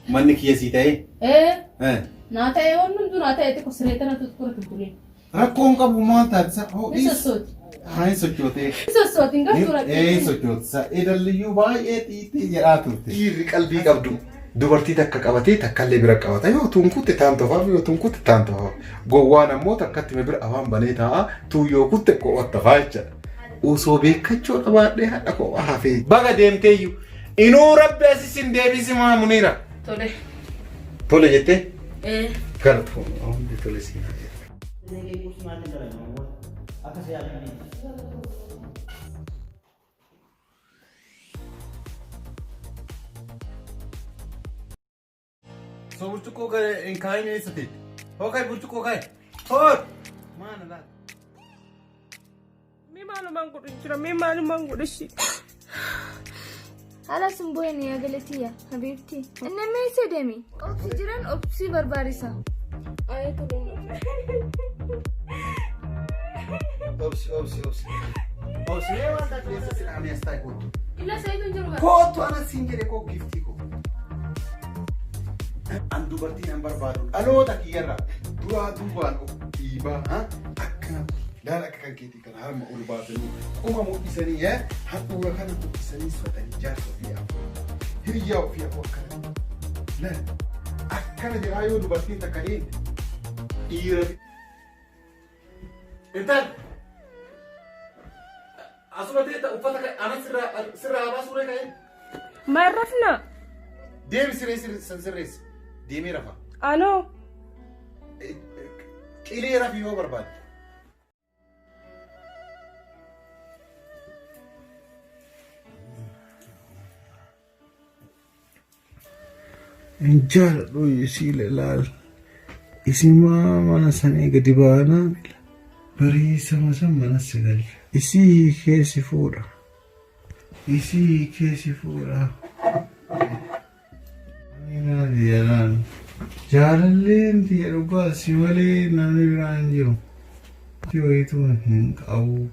منك يا سيدي ايه ناتا يوم من دون ناتا يتكو سريتنا تذكر تقولين ركون قبل ما تنسى هو ايش الصوت هاي سكوتي ايش الصوت انقص ولا ايه سكوت سا اللي يباي تي جراتوتي يري قلبي قبدو dubartii takka qabatee takka illee bira qabata yoo tunkutte taantofa yoo tunkutte taantofa gowwaan ammoo takkatti me bira afaan banee taa'a tu yoo kutte qo'atta faacha osoo beekachoo qabaadhee hadha qo'a hafee baga deemteeyyu inuu rabbi asisin deebisi maa Muniira tole jettee gara hundi tole siinaa So burcuko in kai ne sate. Ho kai burcuko kai. Hor. Mana la. Me maluman gudun jira me maluman gudu shi. Hala sun boye ne ya galatiya habibti. Inna me sai da mi? Oksijiran opsi barbarisa. Ayatu Opsi. Opsi ne wanta klesa sin ami astai kotu. illa sai tun jiru Kotu ana singere ko gifti ko. An dubartiin an barbaadu dhaloota kiyyarra duraa duubaan dhiibaa akkana daala akka kan keetii kana harma ol baasanii qoma mul'isanii handhuura kana mul'isanii sodanii jaarsa ofii afur hiriyyaa ofii afur akkana akkana jedhaa yoo dubartiin takka deemte dhiira Intal. Asuma ta'e uffata kai ana sirra baasuu reekaa. marrafna Deemi sirreessi. Deemee rafa. ano Qilee rafi yoo barbaade. Injala do yesile lal isima mana sane gadi bana bari sama mana segal isi kesi fura ina dialan jalan dia rupa simale nani ranjo tio itu au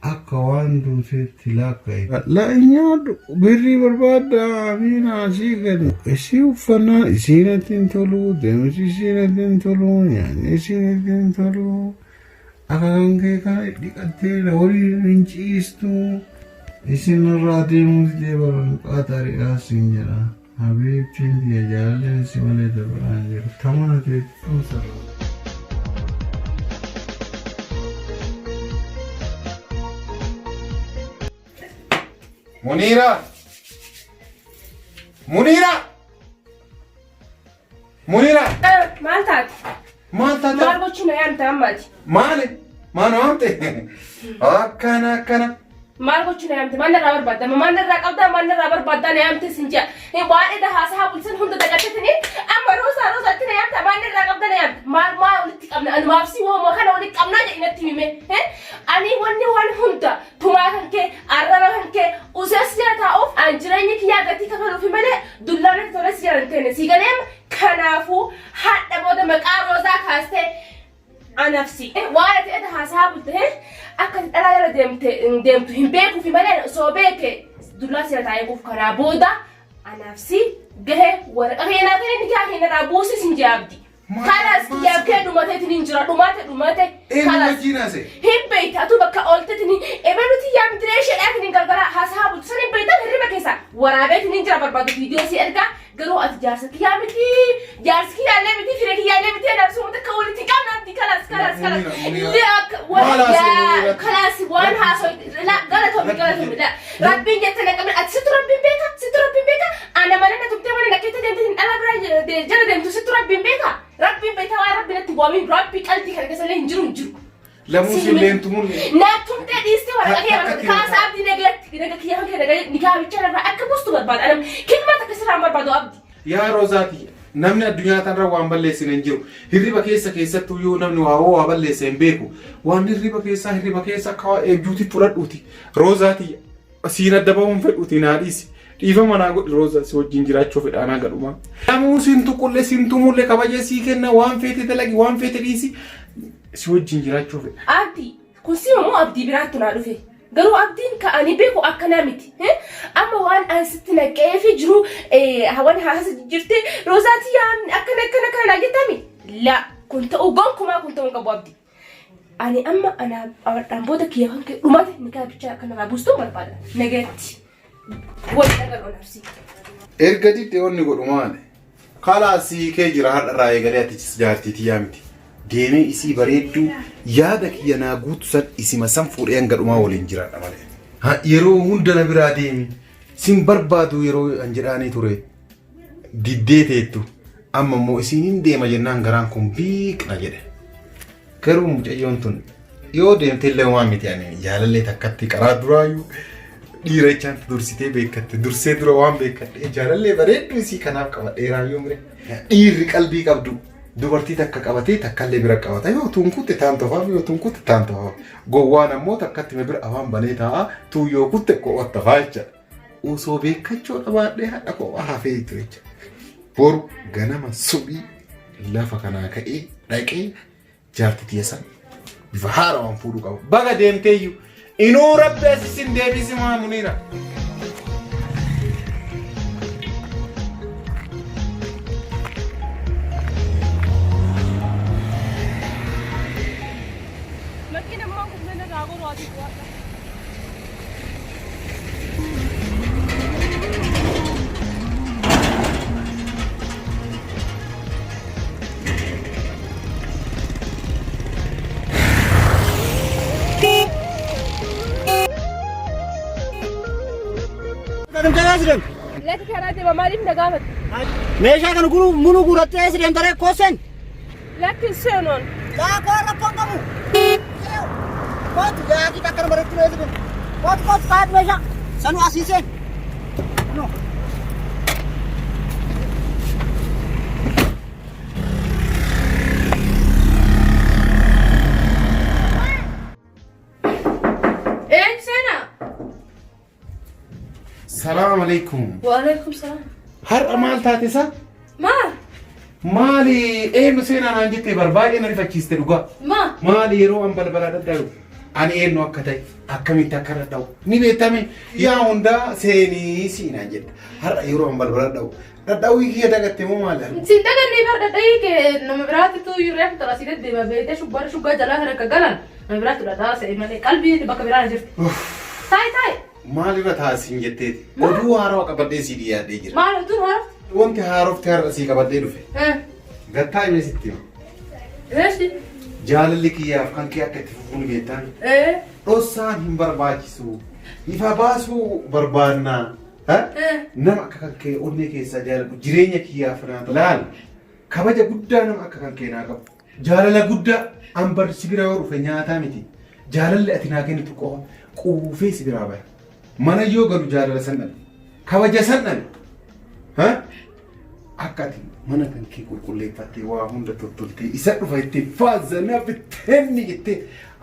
akawan du se tilakai la inyad berri berbada amina sigan isi ufana isina tintolu demsi isina tintolu yani isina tintolu akange kai dikate lori inchistu isina radimus debaran atari asinjara habibti dia jalan simale debaran tamana te usar Muniira. maal taate Maal taate? maal gochuu na yaanta ammaati Maali? Maal waamte? Akkana. maal gochuu na yaamte maal irraa barbaadda maal irraa qabda maal irraa barbaadda na yaamte sinjaa waan edda haasaa bulsan hunda dagatatanii amma roosatti na yaamta maal irraa qabda na yaamta maal walitti qabna ani maafsi wooma kana walitti qabnaa jedhi natti hime ani wanni waan hunda tumaa kan kee arraba kan kee usees jala taa'uuf an jireenya kiyyaa gatii kafaluufi malee dullaanatti toles jala hin teene sii galeem kanaafuu hadha booda maqaa roosaa kaastee anafsi waan ati edda haasaa bulte akka dhalaa jala deemtu hin beekuufi malee osoo beeke dullaa sila taa'eequuf kanaa booda anafsi gahe waraqaa keenyaa ta'e ni kaa keenyarraa buusis hin jaabdi. Kalas kiyyaaf kee dhumateetiin hin jira dhumate Kalas. Hin beeyta atu bakka oolteetiin ebaluuti yaamtiree sheedhaatiin hin gargara haasaa bultu san hin beeytan hirriba keessa waraabeetiin hin jira barbaadu viidiyoo si ergaa garuu ati jaarsa kiyyaa miti jaarsi kiyyaallee miti fire kiyyaallee miti anaafsuma takka walitti qabnaatti kalas waan haasoo galatoomii rabbiin jette naqabne ati situ rabbiin beeka ana mana na tuqtee mana nakkeetta deemte hin dhala bira jala deemtu situ rabbiin beeka rabbiin beeka waan rabbiin itti waamin rabbii qalbii kana keessa illee hin jiru Lamu sileentu mun. Natumte dhiiste waraqaa kee kaasa abdii naga kiyyaa kee naga nikaa bicha irraa akka buustu barbaada anam kilma takka sirraa barbaadu abdii. Yaa Roozaati namni addunyaa tanarra waan balleessine hin jiru. Hirriba keessattuu yoo namni waa balleesse hin beeku. Waan hirriba keessa akka eegduutti fudhadhuuti. Roozaati siin adda bahuun fedhuuti naadhiisi. Dhiifama naa godhi Roozaa si wajjin jiraachuu fedhaanaa gadhuma. Namuu siintu qullee siintu mullee kabajee sii kenna waan feete dalagi waan feete dhiisi. Si wajjin jiraachuu fedha. Abdii kun si mamoo abdii biraattu naa dhufe garuu abdiin ka'anii beeku akkanaa miti amma waan asitti naqee fi jiru hawan haasa jirti Roozaati akkana kana jetami la kun ta'u gonkumaa kun ta'u qabu abdi ani amma ana booda kiyya kan kee dhumate nikaa bicha kana raabustuu barbaada nagatti wal dhagar onarsi erga didde onni godhumaale kalaasii kee jira har'a eegalee ati jaartiitii yaamti deemee isii bareedduu yaada kiyya naa guutu san isima san fuudhee hanga dhumaa waliin jiraadha malee yeroo hunda na biraa deemi sin barbaadu yeroo an jedhaanii ture diddee teettu amma immoo isiin hin deema jennaan garaan kun biiqna jedhe garuu mucayyoon tun yoo deemte illee waan miti ani jaalallee takkatti qaraa duraayyuu dhiirachaan dursitee beekatte dursee dura waan beekadhe jaalallee bareedduu isii kanaaf qabadheeraayyuu mire dhiirri qalbii qabdu dubartii takka qabatee takkallee bira qabata yoo tunkutte taantofaaf yoo tunkutte taantofaaf gowwaan ammoo takkatti me bira afaan banee taa'a tuu yoo kutte qo'attafaa jecha osoo beekachoo dhabaadhee hadha qo'aa hafee jiru jecha boru ganama subii lafa kanaa ka'ee dhaqee jaartitii san bifa haarawaan fuudhuu qaba baga deemteeyyuu inuu rabbi asisin deebisi maa Muniira. لا تكرهتي مالي من دقامك ماشي كانوا يقولوا منو قرأت أسري أنت رأيك كوسن لكن سنون لا كورا كونكمو كوت يا أخي كأكر مريت له أسري كوت كات ماشي سنو أسيسن نو إيه سنة السلام عليكم. وعليكم السلام. هر أمال تاتيسا؟ مالي إيه مسينا أنا جيت برباي أنا رفعتشيست لقى. مالي يرو أم بلبلا داو. أنا إيه نوع كتاي أكمل تكرر داو. نبي تامي يا هوندا سيني سينا جت. هر يرو أم بلبلا داو. داو يجي هذا كتمو ماله. سيندا كني برد داي ك نمبرات تو يريح ترى سيد دي بيت شو بار شو جالا هرك جالا نمبرات ولا دا سي مالي قلبي بكبيران جرت. تاي مالي بتحاسين جتتي. ودو هارو كبدي سيدي يا ديجر. مالو تو هارو. وانت هارو تهر سي كبدي رفه. قطعي مسيتيو. ايش دي؟ جال لك يا فكان كي أكتفون بيتان. ايه. روسان هم برباجسو. يفاباسو بربانا. ها؟ نم أكاكي أوني كي سجال جرينيا كي يا فران. لال. كباجا قدا نم أكاكي ناقب. جال لا قدا أمبر سبيرا ورفنيا تامتي. جال لا أتناكي نتوقع. كوفي سبيرا بيا. mana yoo galu jaalala sannan kabaja sannan ha akkati mana kan kee qulqulleeffattee waa hunda tottoltee isa dhufa itti faazana bittenni itti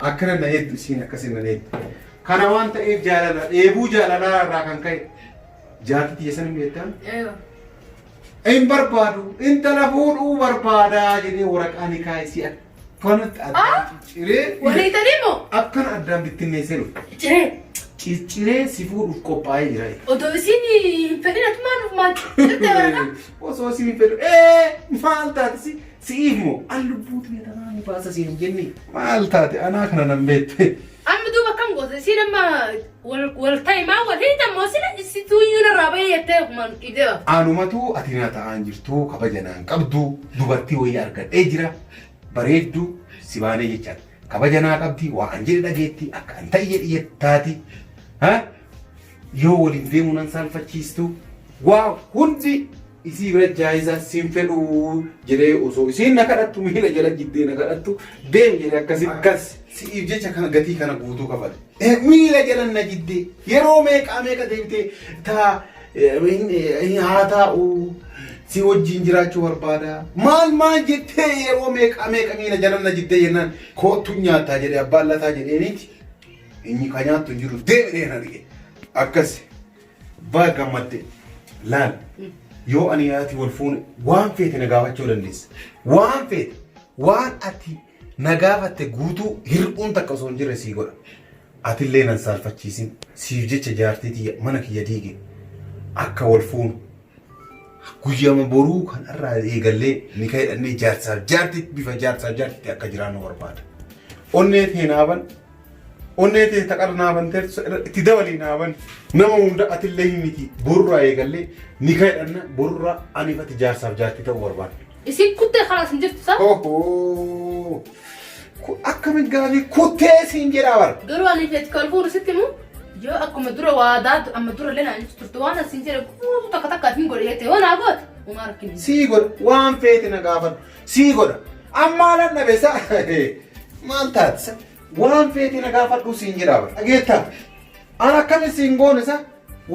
akkana na hedduu isiin akkasin na hedduu kana waan ta'eef jaalala dheebuu jaalalaa irraa kan ka'e jaartii yesan hin beektan hin barbaadu intala fuudhuu barbaadaa jedhee waraqaan kaa'e si akkanatti addaan cicciree walii taniimo akkana addaan bittinneessee dhufa ciree cicciree si fuudhuuf qophaa'ee jira. Odoo isin fedhin atumaan maal jettee barata? Osoo isin fedhu maal taate si'iif moo an lubbuutu beekanaa ni baasa siin jennee maal taate anaa kana nan beekte. Amma duuba kam goota isin amma wal taa'imaa wal hiitammoo sila isituu iyyuu narraa bahee jettee kumaan qidee. Anumatu ati na ta'an jirtu kabajanaan qabdu dubartii wayii argadhee jira bareedduu si baanee jechaadha. Kabajanaa qabdi waan jedhe dhageetti akka an ta'e jedhi jettaati. Yoo waliin deemuu nan saalfachiistu waa hundi isii bira jaayisaa siin fedhuu jedhee osoo isiin na kadhattu miila jala jiddee na kadhattu deem jedhee akkas si'iif jecha kana gatii kana guutuu kafale. Miila jala na jiddee yeroo meeqa deemtee haa taa'u si wajjin jiraachuu barbaada. Maal jettee yeroo meeqa miila jala na jiddee jennaan kootu nyaataa jedhee abbaan lataa jedheeniiti. Inni kan nyaattu jiru deemee na dhige. Akkas baa gammadde laal yoo ani ati wal fuune waan feete na gaafachuu dandeessa. Waan feete waan ati na gaafatte guutuu hir'uun takka osoo hin jirre sii godha. atillee nan saalfachiisin siif jecha jaartiitii mana kiyya diige akka wal fuunu guyyama boruu kan irraa eegallee ni kaydhannee jaarsaaf jaartii bifa jaarsaaf jaartiitti akka jiraannu barbaada. Onnee tee naaban onnee tee taqara naaban itti dabalii naaban nama hunda atillee hin miti borurraa eegallee ni kaydhanna borurraa anifatti jaarsaaf jaartii ta'uu barbaada. Isin kuttee karaa isin jirtu saa? Akkamiin gaafii kuttee siin jedhaa bara. Garuu ani feeti kalfuun sitti mu yoo akkuma dura waadaatu amma dura illee naan turte waan asin jedhe kuutu takka takkaatiin godheete yoo naa goote uumaa rakkini. Sii godha waan feete na gaafadhu sii godha ammaa lan dhabe saa maal taate waan feete na gaafadhu siin jedhaa bara. Dhageettaa an akkamiin siin goone saa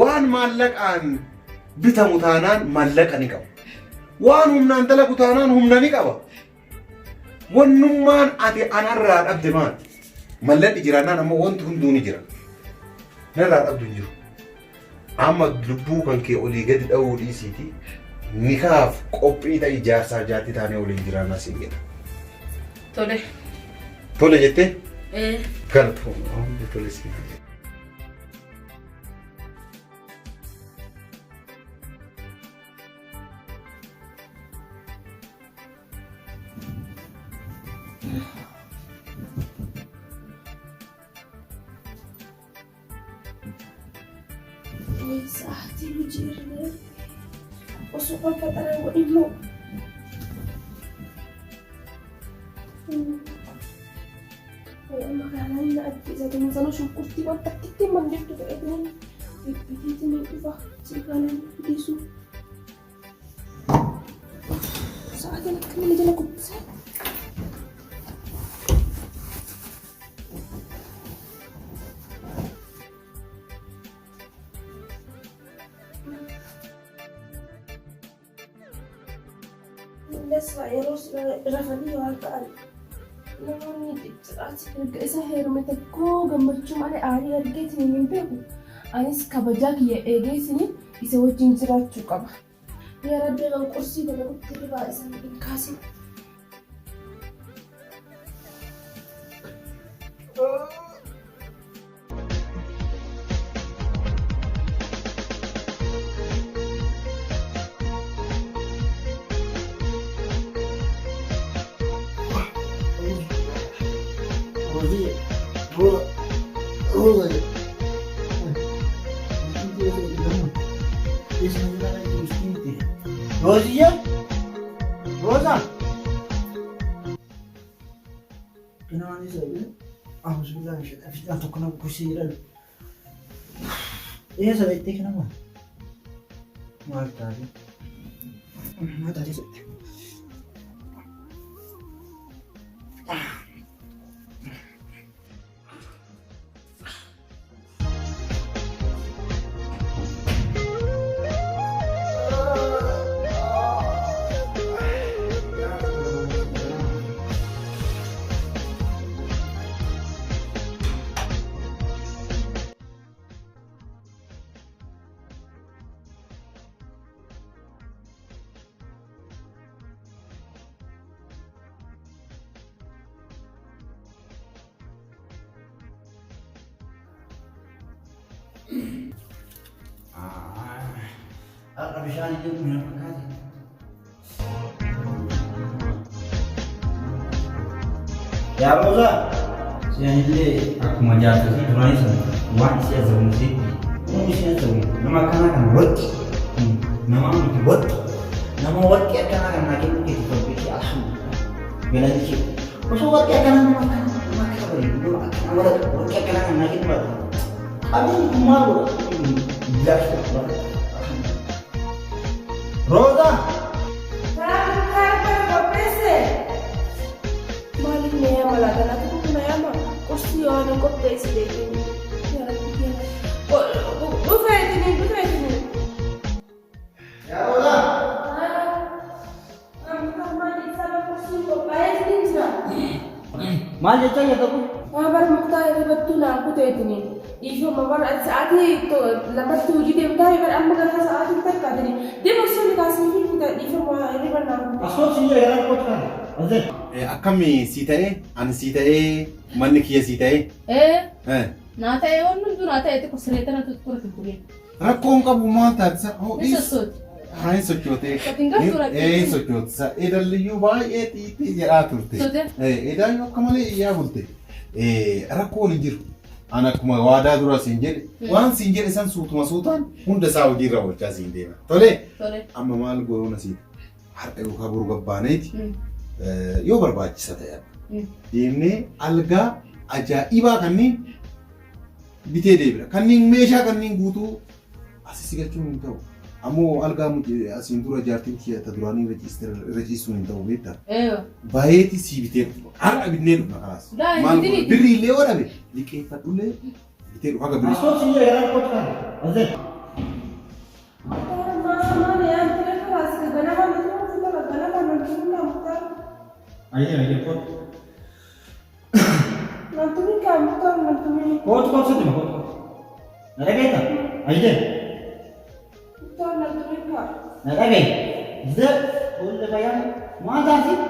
waan maallaqaan bitamu taanaan maallaqa ni qaba. Waan humnaan dalagu taanaan humna ni qaba. Wannummaan ati anarraa dhabde maal? Malladhi jiraannaan ammoo wanti hunduu ni jira. Narraa dhabdu hin jiru. Amma lubbuu kan kee olii gadi dha'uu dhiisiiti. Nikaaf qophii ta'e jaarsaaf jaartii taanee waliin jiraannaa siin jedha. Tole. Tole jettee? Galatoomna. Tole siin. Saati hojii osoo kolfatanaan godhimmoo magaalaan na ajjeesatanii sana shunkurtii wanta akkitti mandeettu ta'eetanii bibbitiitiin dhufa siikaalaan fidiisuu sa'aatiin akka mana jala guddisaa. Lesla yeroo rafanii waan ta'an namoonni xixiqqaati erga isa heerume tokkoo gammachuu malee aarii argeetiin hin beeku anis kabajaa kiyya eegeesini isa wajjin jiraachuu qaba. Yaa Rabbi kan qursii dalagutti ribaa isaan hin kaasin. Rosia? Rosa? Kenapa ni saya? Ah, sebentar, saya tak kena kursi dah. Saya itu kenapa? Mal tadi. Mal tadi. Bishaan itu punya perkara. Ya Rosa, saya ini aku menjatuh sih cuma ini sama. Wah, saya zaum sih. Ini saya zaum. Nama kan buat. Nama buat. Nama buat kayak kan lagi gitu tapi alhamdulillah. Bila dicip. Masuk buat kayak kan nama kan. Nama kita beri. Nama buat kayak kan lagi buat. Abi malu. Jelas banget. Rosa! Kakak kopese. Malik niya malaga na ito kung nayama. Kursi yun ang kopese dito. Kaya natin. Bufay tinin. Ya Rosa! Malik sama kursi ko. Kaya tinin siya. Malik aja ya tapi. Mabar mukta ini betul aku tuh ini. Isu mabar saat itu lepas tu jadi betul ibar amma kan saat itu tak ada ni. Dia maksud dikasih kita isu mabar ini benar. Asal sih ya kan kau kan. Azan. Akkami sii ta'ee ani sii ta'ee manni kiyya sii ta'ee Naata eewwan hunduu naata eetti kusireeta na tuttura tutturee. Rakkoon qabu maal taatisa? Ni sossooti. Haa hin sochootee. Sotiin gartuu rakkoo. Hin sochootisa. Edalliyyuu baay'ee xiixii jedhaa turte. Sote. Edaan yoo akka malee iyyaa bulte. Rakkoon hin jiru. Ana akkuma waadaa dura siin jedhe waan siin jedhe san suutuma suutaan hunda isaa hojiirra oolchaa siin deema. Tolee. Tolee. Amma maal goona siin har'a yookaan boru gabbaaneeti yoo barbaachisa ta'e deemnee algaa ajaa'ibaa kanneen bitee deebira. Kanneen meeshaa kanneen guutuu asii galchuun hin ta'u. Ammoo algaa asiin dura jaartiin kiyata duraanii rejiistuun hin ta'u beektaa? Baay'eetii sii bitee har'a bitnee dhufna kanaas. Maal birrii illee yoo dhabe liqeeffadhullee bitee dhufa aga birrii. Asoo siin jedhe gara kootu kana. Azee. Ayyee kootu. Kootu kootu sitti ma kootu. Narageeta. Ayyee. Narageeta. Zee. Bolle bayaan. Maa taasisa?